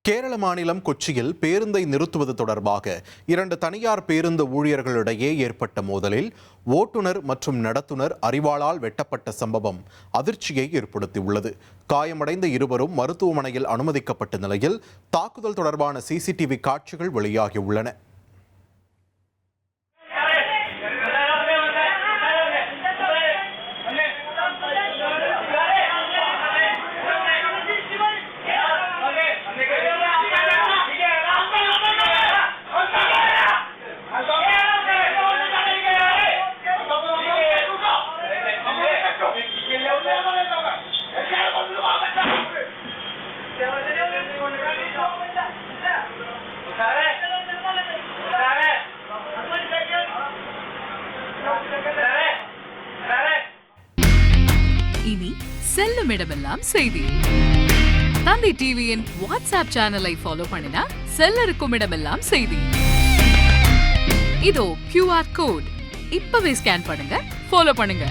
கேரள மாநிலம் கொச்சியில் பேருந்தை நிறுத்துவது தொடர்பாக 2 தனியார் பேருந்து ஊழியர்களிடையே ஏற்பட்ட மோதலில் ஓட்டுநர் மற்றும் நடத்துனர் அரிவாளால் வெட்டப்பட்ட சம்பவம் அதிர்ச்சியை ஏற்படுத்தியுள்ளது. காயமடைந்த இருவரும் மருத்துவமனையில் அனுமதிக்கப்பட்ட நிலையில் தாக்குதல் தொடர்பான சிசிடிவி காட்சிகள் வெளியாகியுள்ளன. இனி செல்லும் இடமெல்லாம் செய்தி. தந்தி டிவியின் வாட்ஸ்அப் சேனலை ஃபாலோ பண்ணினா செல்லருக்கும் இடமெல்லாம் செய்தி. இதோ QR கோட் இப்பவே ஸ்கேன் பண்ணுங்க, ஃபாலோ பண்ணுங்க.